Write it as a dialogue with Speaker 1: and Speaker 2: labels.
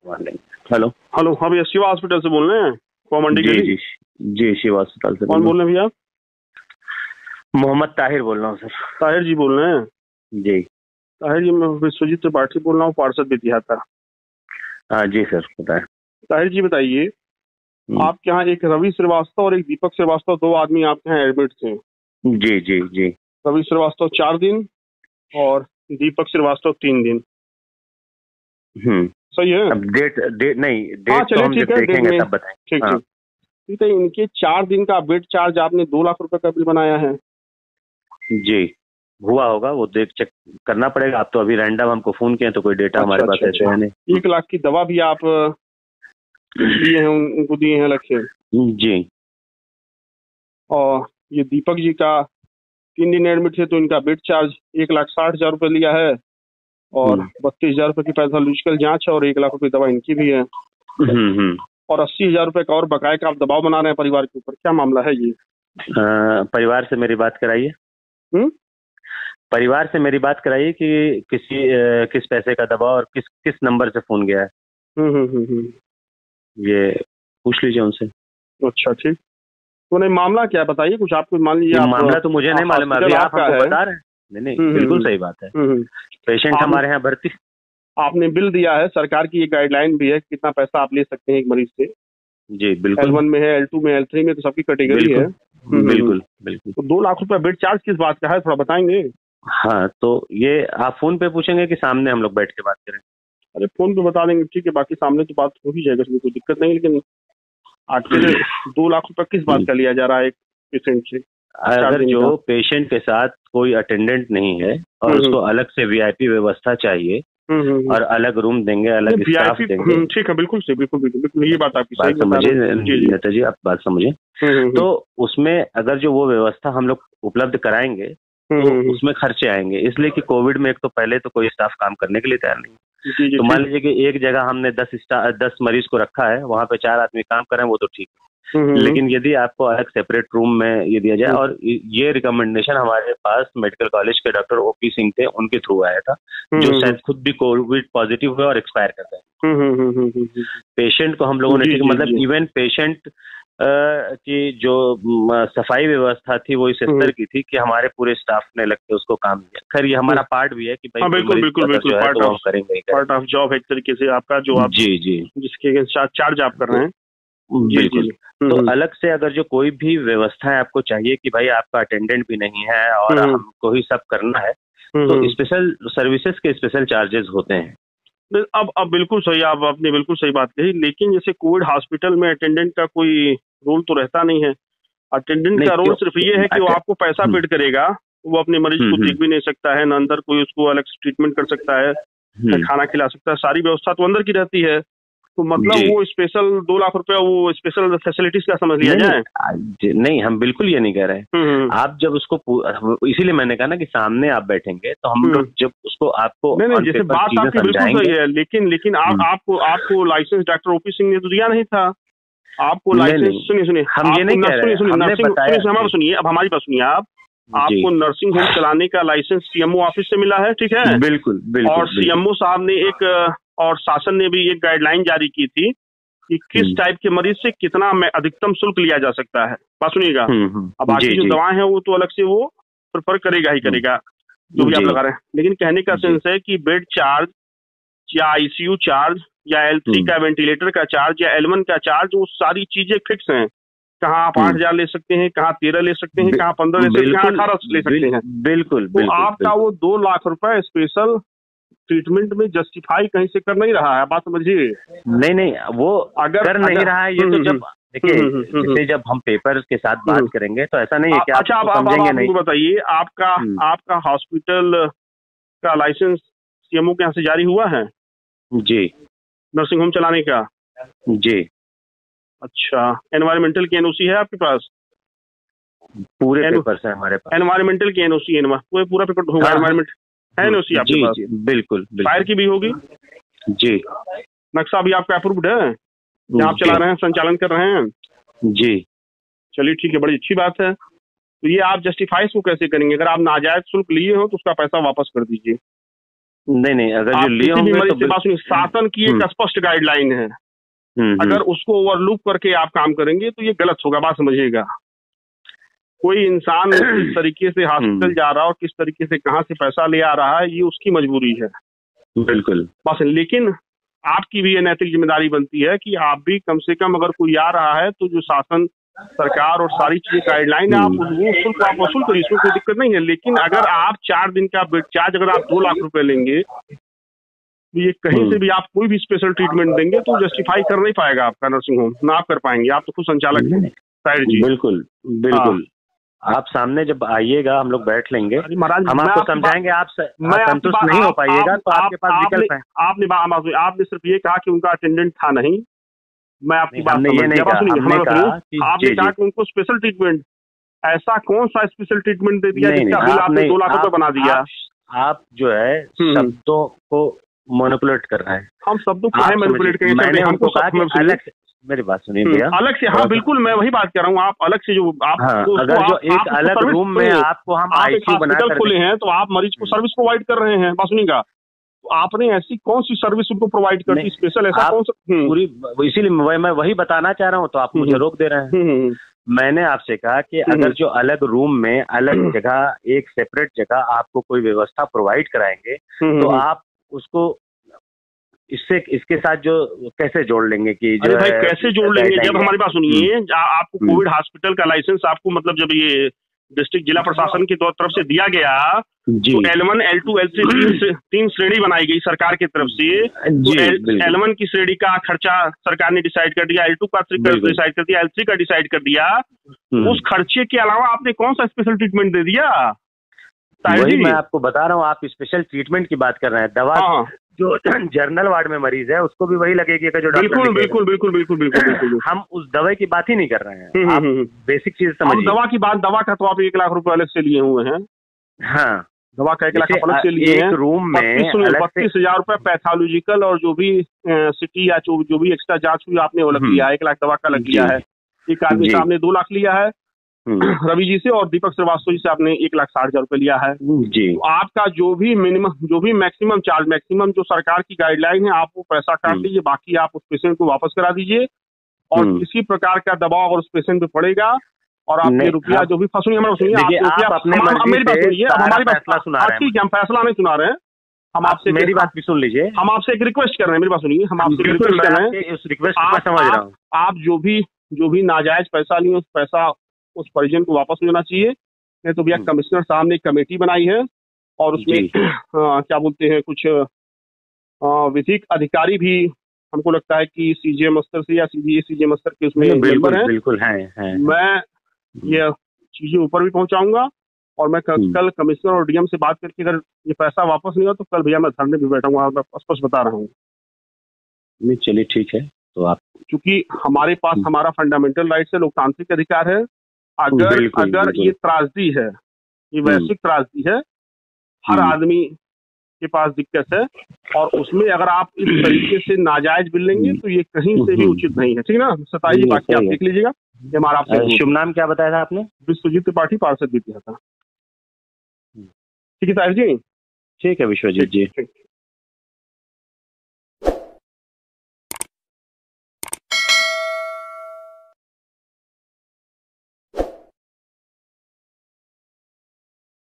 Speaker 1: Hello.
Speaker 2: Hello, हाँ भैया, Shiva hospital से बोल रहे हैं, कोमंडी
Speaker 1: जी
Speaker 2: गली।
Speaker 1: जी। जी शिव अस्पताल से बोल
Speaker 2: कौन
Speaker 1: रहा
Speaker 2: बोल रहे हैं भैया?
Speaker 1: हूँ। मोहम्मद ताहिर बोल रहा हूँ सर।
Speaker 2: ताहिर जी बोल रहे हैं?
Speaker 1: जी।
Speaker 2: ताहिर जी, मैं विश्वजीत त्रिपाठी बोल रहा हूँ, पार्षद बेतिहाता।
Speaker 1: हाँ जी सर बताएं।
Speaker 2: ताहिर जी बताइए,
Speaker 1: हम्म,
Speaker 2: आपके यहाँ एक रवि श्रीवास्तव और एक दीपक श्रीवास्तव, दो आदमी आपके यहाँ एडमिट थे।
Speaker 1: जी जी जी।
Speaker 2: रवि श्रीवास्तव 4 दिन और दीपक श्रीवास्तव 3 दिन।
Speaker 1: हम्म।
Speaker 2: सही है?
Speaker 1: अब डेट डेट नहीं,
Speaker 2: हाँ
Speaker 1: डेट तो
Speaker 2: चलिए,
Speaker 1: हम
Speaker 2: ठीक
Speaker 1: जब
Speaker 2: है, डेट
Speaker 1: देखेंगे
Speaker 2: में।
Speaker 1: तब बताएं।
Speaker 2: ठीक
Speaker 1: हाँ
Speaker 2: ठीक। ठीक है, इनके 4 दिन का बेड चार्ज आपने 2 लाख रुपए का बिल बनाया है।
Speaker 1: जी। हुआ होगा, वो देख चेक करना पड़ेगा। आप तो अभी रैंडम हमको फोन किए, तो कोई डेटा
Speaker 2: अच्छा
Speaker 1: हमारे पास
Speaker 2: अच्छा
Speaker 1: ऐसे
Speaker 2: अच्छा।
Speaker 1: है नहीं।
Speaker 2: 1 लाख की दवा भी आप लिए हैं, उनको दिए हैं अलग से।
Speaker 1: जी।
Speaker 2: और ये दीपक जी का 3 दिन एडमिट थे, तो इनका बेड चार्ज 1,60,000 रुपये लिया है। और
Speaker 1: हम्म
Speaker 2: 32,000 रुपये की पैथोलॉजिकल जांच है, और 1 लाख रुपये दवा इनकी भी है।
Speaker 1: हम्म।
Speaker 2: और 80,000 रुपये का और बकाया का आप दबाव बना रहे हैं परिवार के ऊपर, क्या मामला है ये?
Speaker 1: परिवार से मेरी बात कराइए।
Speaker 2: हम्म।
Speaker 1: परिवार से मेरी बात कराइए कि किस पैसे का दबाव और किस किस नंबर से फोन गया है, ये पूछ लीजिए उनसे।
Speaker 2: अच्छा ठीक। तो नहीं, मामला क्या है बताइए कुछ। आपको मान लीजिए,
Speaker 1: ये
Speaker 2: आप
Speaker 1: मामला तो मुझे नहीं मालूम, अभी
Speaker 2: हॉस्पिटल
Speaker 1: आप
Speaker 2: आपका
Speaker 1: हमको
Speaker 2: है।
Speaker 1: बता रहे हैं। नहीं नहीं,
Speaker 2: हम्म
Speaker 1: बिल्कुल
Speaker 2: हम्म
Speaker 1: सही बात है।
Speaker 2: हम्म हम्म।
Speaker 1: पेशेंट
Speaker 2: आप
Speaker 1: हमारे यहाँ भर्ती।
Speaker 2: आपने बिल दिया है, सरकार की एक गाइडलाइन भी है कितना पैसा आप ले सकते हैं एक मरीज से।
Speaker 1: जी बिल्कुल।
Speaker 2: L1 में है, L2 में, L3 में, तो सबकी कैटेगरी है।
Speaker 1: बिल्कुल बिल्कुल बिल्कुल।
Speaker 2: तो 2 लाख रुपया बेड चार्ज किस बात का है, थोड़ा बताएंगे?
Speaker 1: हाँ तो ये आप फोन पे पूछेंगे कि सामने हम लोग बैठ के बात करें?
Speaker 2: अरे फोन पे बता देंगे, ठीक है, बाकी सामने तो बात हो ही जाएगा, इसमें कोई दिक्कत नहीं। लेकिन आखिर 2 लाख रुपया किस बात का लिया जा रहा है एक पेशेंट से, चार
Speaker 1: अगर
Speaker 2: दिन का?
Speaker 1: जो पेशेंट के साथ कोई अटेंडेंट नहीं है और उसको
Speaker 2: हम्म
Speaker 1: अलग से वीआईपी व्यवस्था चाहिए
Speaker 2: हम्म।
Speaker 1: और अलग रूम देंगे, अलग स्टाफ
Speaker 2: वीआईपी,
Speaker 1: देंगे।
Speaker 2: ठीक है, बिल्कुल सही, बिल्कुल बिल्कुल बिल्कुल, ये बात आपकी सही
Speaker 1: बात
Speaker 2: बता
Speaker 1: समझिए
Speaker 2: रहे हैं। जी जी।
Speaker 1: नेता जी, आप बात समझिए।
Speaker 2: हम्म।
Speaker 1: तो उसमें अगर जो वो व्यवस्था हम लोग उपलब्ध कराएंगे तो उसमें खर्चे आएंगे, इसलिए कि कोविड में एक तो पहले तो कोई स्टाफ काम करने के लिए तैयार नहीं।
Speaker 2: जी जी
Speaker 1: तो मान
Speaker 2: ठीक।
Speaker 1: लीजिए कि एक जगह हमने 10 मरीज को रखा है, वहां पे 4 आदमी काम कर रहे हैं, वो तो ठीक है।
Speaker 2: हम्म
Speaker 1: लेकिन यदि आपको अलग सेपरेट रूम में ये दिया जाए,
Speaker 2: हम्म
Speaker 1: और ये रिकमेंडेशन हमारे पास मेडिकल कॉलेज के डॉक्टर ओपी सिंह थे, उनके थ्रू आया था, जो
Speaker 2: हम्म
Speaker 1: शायद खुद भी कोविड पॉजिटिव हुए और एक्सपायर कर गए।
Speaker 2: हम्म।
Speaker 1: पेशेंट को हम लोगों ने
Speaker 2: जी
Speaker 1: ठीक,
Speaker 2: जी
Speaker 1: मतलब
Speaker 2: जी।
Speaker 1: इवन पेशेंट की जो सफाई व्यवस्था थी वो इस स्तर की थी कि हमारे पूरे स्टाफ ने लग के उसको काम किया। खैर ये हमारा पार्ट भी है कि भाई
Speaker 2: हाँ
Speaker 1: कोई
Speaker 2: बिल्कुल
Speaker 1: मरीज
Speaker 2: बिल्कुल
Speaker 1: अगर
Speaker 2: बिल्कुल,
Speaker 1: जो है तो वो हम करेंगे ही
Speaker 2: पार्ट ऑफ जॉब है एक तरीके से आपका, जो आप
Speaker 1: जी जी।
Speaker 2: जिसके चार्ज आप कर
Speaker 1: तो
Speaker 2: रहे हैं। जी जी
Speaker 1: बिल्कुल।
Speaker 2: जी।
Speaker 1: तो अलग से अगर जो कोई भी व्यवस्थाएं आपको चाहिए कि भाई आपका अटेंडेंट भी नहीं है और
Speaker 2: हम्म
Speaker 1: हमको ही सब करना है, तो
Speaker 2: हम्म।
Speaker 1: स्पेशल सर्विसेज के स्पेशल चार्जेस होते हैं।
Speaker 2: अब बिल्कुल सही, आप आपने बिल्कुल सही बात कही। लेकिन जैसे कोविड हॉस्पिटल में अटेंडेंट का कोई रोल तो रहता नहीं है। अटेंडेंट
Speaker 1: नहीं
Speaker 2: का रोल
Speaker 1: क्यों?
Speaker 2: सिर्फ ये है कि वो आपको पैसा
Speaker 1: हम्म
Speaker 2: पेड करेगा। वो अपने मरीज को
Speaker 1: हम्म
Speaker 2: देख भी नहीं सकता है, ना अंदर कोई उसको अलग से ट्रीटमेंट कर सकता है, ना
Speaker 1: हम्म।
Speaker 2: खाना खिला सकता है, सारी व्यवस्था तो अंदर की रहती है। तो मतलब
Speaker 1: जी।
Speaker 2: वो स्पेशल 2 लाख रुपया वो स्पेशल फैसिलिटीज का समझ लिया
Speaker 1: नहीं नहीं
Speaker 2: जाए।
Speaker 1: नहीं, हम बिल्कुल ये नहीं कह रहे हैं।
Speaker 2: हम्म।
Speaker 1: आप जब उसको इसीलिए मैंने कहा ना कि सामने आप बैठेंगे तो हम
Speaker 2: हम्म।
Speaker 1: लोग जब उसको आपको
Speaker 2: नहीं नहीं,
Speaker 1: ऑन
Speaker 2: जैसे
Speaker 1: पेपर
Speaker 2: बात
Speaker 1: चीजें
Speaker 2: आपकी बिल्कुल सही
Speaker 1: समझाएंगे।
Speaker 2: है, लेकिन लेकिन आपको आपको लाइसेंस डॉक्टर ओपी सिंह ने तो दिया नहीं था। आपको
Speaker 1: नहीं
Speaker 2: लाइसेंस,
Speaker 1: नहीं,
Speaker 2: सुनिए सुनिए,
Speaker 1: हम ये
Speaker 2: आपको
Speaker 1: नहीं कह रहे हैं,
Speaker 2: सुनिए
Speaker 1: हमने
Speaker 2: नर्सिंग,
Speaker 1: बताया
Speaker 2: सुनिए हमारी
Speaker 1: जी।
Speaker 2: सुनिए, अब हमारी बात सुनिए आप।
Speaker 1: जी
Speaker 2: आपको नर्सिंग होम चलाने का लाइसेंस सीएमओ ऑफिस से मिला है, ठीक है?
Speaker 1: बिल्कुल
Speaker 2: और
Speaker 1: बिल्कुल बिल्कुल।
Speaker 2: सीएमओ साहब ने एक और शासन ने भी एक गाइडलाइन जारी की थी कि किस टाइप के मरीज से कितना में अधिकतम शुल्क लिया जा सकता है। बात सुनिएगा। अब
Speaker 1: जी
Speaker 2: बाकी जो
Speaker 1: जी।
Speaker 2: दवाएं हैं वो तो अलग से वो प्रेफर करेगा ही करेगा, जो भी आप
Speaker 1: जी
Speaker 2: लगा रहे हैं। लेकिन कहने का
Speaker 1: जी।
Speaker 2: सेंस है कि बेड चार्ज या आईसीयू चार्ज या L3 का वेंटिलेटर का चार्ज या L1 का चार्ज, वो सारी चीजें फिक्स हैं। कहाँ आप 8,000 ले सकते हैं, कहाँ 13 ले सकते हैं, कहाँ 15 ले सकते हैं, कहाँ
Speaker 1: बिल्कुल
Speaker 2: 18 ले सकते हैं।
Speaker 1: बिल्कुल
Speaker 2: तो
Speaker 1: बिल्कुल
Speaker 2: आपका
Speaker 1: बिल्कुल।
Speaker 2: वो 2 लाख रुपए स्पेशल ट्रीटमेंट में जस्टिफाई कहीं से कर नहीं रहा है, बात समझिए।
Speaker 1: नहीं नहीं, वो
Speaker 2: अगर
Speaker 1: कर नहीं
Speaker 2: अगर
Speaker 1: रहा है, ये तो जब देखिए,
Speaker 2: हम्म।
Speaker 1: जैसे जब हम पेपर के साथ बात
Speaker 2: हम्म।
Speaker 1: करेंगे तो ऐसा नहीं है कि आप
Speaker 2: अच्छा,
Speaker 1: उसको
Speaker 2: अब
Speaker 1: समझेंगे
Speaker 2: आप
Speaker 1: नहीं।
Speaker 2: हमको बताइए, आपका
Speaker 1: हम्म,
Speaker 2: आपका हॉस्पिटल का लाइसेंस सीएमओ के यहाँ से जारी हुआ है
Speaker 1: जी
Speaker 2: नर्सिंग होम चलाने का?
Speaker 1: जी।
Speaker 2: अच्छा, एनवायरमेंटल की एनओसी है आपके पास?
Speaker 1: पूरे पेपर है हमारे पास।
Speaker 2: एनवायरमेंटल की एनओसी, पूरा पूरा पेपर होगा
Speaker 1: हाँ हाँ।
Speaker 2: एनवायरमेंट है एनओसी आपके
Speaker 1: जी
Speaker 2: पास?
Speaker 1: जी बिल्कुल
Speaker 2: फायर
Speaker 1: बिल्कुल।
Speaker 2: की भी होगी?
Speaker 1: जी
Speaker 2: नक्शा भी आपका अप्रूव्ड है जहाँ आप चला
Speaker 1: जी
Speaker 2: रहे हैं, संचालन कर रहे हैं?
Speaker 1: जी।
Speaker 2: चलिए ठीक है, बड़ी अच्छी बात है। तो ये आप जस्टिफाई इसको कैसे करेंगे? अगर आप नाजायज शुल्क लिए हो तो उसका पैसा वापस कर दीजिए।
Speaker 1: नहीं नहीं, अगर जो लिए
Speaker 2: किसी भी
Speaker 1: होंगे
Speaker 2: मरीज
Speaker 1: तो
Speaker 2: से बात सुनिए, शासन की एक स्पष्ट गाइडलाइन है, अगर उसको ओवरलुक करके आप काम करेंगे तो ये गलत होगा, बात समझिएगा। कोई इंसान किस तरीके से हॉस्पिटल जा रहा है और किस तरीके से कहाँ से पैसा ले आ रहा है, ये उसकी मजबूरी है।
Speaker 1: बिल्कुल।
Speaker 2: बस, लेकिन आपकी भी ये नैतिक जिम्मेदारी बनती है कि आप भी कम से कम, अगर कोई आ रहा है तो जो शासन, सरकार और सारी चीजें गाइडलाइन है, आप वो शुल्क आप वसूल करिए, इसमें कोई दिक्कत नहीं है। लेकिन अगर आप 4 दिन का बेड चार्ज अगर आप 2 लाख रुपए लेंगे, तो ये कहीं से भी आप कोई भी स्पेशल ट्रीटमेंट देंगे तो जस्टिफाई कर नहीं पाएगा आपका नर्सिंग होम, ना आप कर पाएंगे। आप तो खुद संचालक हैं साहिर जी।
Speaker 1: बिल्कुल बिल्कुल। आप सामने जब आइएगा हम लोग बैठ लेंगे, हम आपको समझाएंगे, आप संतुष्ट नहीं हो पाइएगा तो आपके पास विकल्प है।
Speaker 2: आपने सिर्फ ये कहा कि उनका अटेंडेंट था नहीं, मैं आपकी बात समझ गया। आपने कहा कि उनको स्पेशल ट्रीटमेंट, ऐसा कौन सा स्पेशल ट्रीटमेंट दे दिया जिसका बिल आपने 2 लाख रुपए बना दिया?
Speaker 1: आप जो है शब्दों को मैनिपुलेट कर रहे हैं।
Speaker 2: हम शब्दों को मैनिपुलेट करेंगे?
Speaker 1: मैंने हमको कहा कि अलग से, मेरी बात सुनिए भैया,
Speaker 2: अलग से, हाँ बिल्कुल, मैं वही बात कर रहा हूँ। आप अलग से जो आप,
Speaker 1: अगर जो एक अलग रूम में आपको हम आईसीयू बनाकर
Speaker 2: खोले हैं तो आप मरीज को सर्विस प्रोवाइड कर रहे हैं, बात सुनिएगा। आपने ऐसी कौन सी सर्विस उनको प्रोवाइड कर दी स्पेशल, ऐसा कौन सा?
Speaker 1: पूरी, इसीलिए मैं वही बताना चाह रहा हूँ, तो आप मुझे रोक दे रहे हैं। मैंने आपसे कहा कि अगर जो अलग रूम में अलग जगह, एक सेपरेट जगह आपको कोई व्यवस्था प्रोवाइड कराएंगे तो आप उसको इसके साथ जो कैसे जोड़ लेंगे कि जो
Speaker 2: भाई कैसे जोड़ लेंगे? जब हमारी बात सुनिए, आपको कोविड हॉस्पिटल का लाइसेंस आपको, मतलब जब ये डिस्ट्रिक्ट जिला प्रशासन की तरफ से दिया गया तो L1, L2, L3 तीन श्रेणी बनाई गई सरकार की तरफ से। तो L1 की श्रेणी का खर्चा सरकार ने डिसाइड कर दिया, L2 का डिसाइड कर दिया, L3 का डिसाइड कर दिया। उस खर्चे के अलावा आपने कौन सा स्पेशल ट्रीटमेंट दे दिया?
Speaker 1: वही मैं आपको बता रहा हूँ, आप स्पेशल ट्रीटमेंट की बात कर रहे हैं। दवा जो जनरल वार्ड में मरीज है उसको भी वही लगेगी जो
Speaker 2: बिल्कुल बिल्कुल बिल्कुल बिल्कुल बिल्कुल।
Speaker 1: हम उस दवाई की बात ही नहीं कर रहे हैं। आप बेसिक चीज समझिए।
Speaker 2: दवा की बात, दवा का तो आप 1 लाख रुपए अलग से लिए हुए हैं।
Speaker 1: हाँ,
Speaker 2: दवा का 1 लाख अलग से लिए हैं।
Speaker 1: रूम में
Speaker 2: 32,000 रुपए पैथोलॉजिकल और जो भी सिटी या जो भी एक्स्ट्रा जांच हुई आपने वो लग लिया है, 1 लाख दवा का लग लिया है। एक आदमी से आपने 2 लाख लिया है रवि जी से, और दीपक श्रीवास्तव जी से आपने 1,60,000 रुपए लिया है जी। तो आपका जो भी मिनिमम, जो भी मैक्सिमम चार्ज, मैक्सिमम जो सरकार की गाइडलाइन है, आप वो पैसा काट लीजिए, बाकी आप उस पेशेंट को वापस करा दीजिए। और किसी प्रकार का दबाव अगर उस पेशेंट पे पड़ेगा और आपने रुपया जो भी फंसूंगे, हमारा सुनिए,
Speaker 1: आप अपने
Speaker 2: मेरी बात सुनिए, अब हमारी
Speaker 1: फैसला सुना रहे हैं।
Speaker 2: ठीक है, हम फैसला नहीं सुना रहे हैं, हम आपसे,
Speaker 1: मेरी बात भी सुन लीजिए।
Speaker 2: हम आपसे एक रिक्वेस्ट कर रहे हैं, मेरी बात सुनिए, हम आपसे रिक्वेस्ट कर रहे हैं,
Speaker 1: उस रिक्वेस्ट को समझ रहा हूँ।
Speaker 2: आप जो भी नाजायज पैसा लिए, उस पैसा उस परिजन को वापस लेना चाहिए। नहीं तो भैया कमिश्नर साहब ने एक कमेटी बनाई है और उसमें क्या बोलते हैं, कुछ विधिक अधिकारी भी हमको लगता है कि सीजीएम स्तर से या सीजीएम स्तर के उसमें मेंबर हैं।
Speaker 1: बिल्कुल है।
Speaker 2: मैं ये चीजें ऊपर भी पहुंचाऊंगा और मैं कल कमिश्नर और डीएम से बात करके अगर ये पैसा वापस नहीं हुआ तो कल भैया मैं धरने भी बैठाऊंगा, मैं स्पष्ट बता रहा हूँ।
Speaker 1: चलिए ठीक है, तो आप,
Speaker 2: क्योंकि हमारे पास हमारा फंडामेंटल राइट है, लोकतांत्रिक अधिकार है। अगर ये त्रासदी है, ये वैश्विक त्रासदी है, हर आदमी के पास दिक्कत है, और उसमें अगर आप इस तरीके से नाजायज बिल लेंगे तो ये कहीं से भी उचित नहीं है। ठीक है ना सताई जी, बाकी आप देख लीजिएगा। ये हमारा आपसे
Speaker 1: शुभ नाम क्या बताया था आपने?
Speaker 2: विश्वजीत त्रिपाठी, पार्षद भी किया था। ठीक है साहिर जी?
Speaker 1: ठीक है विश्वजीत जी।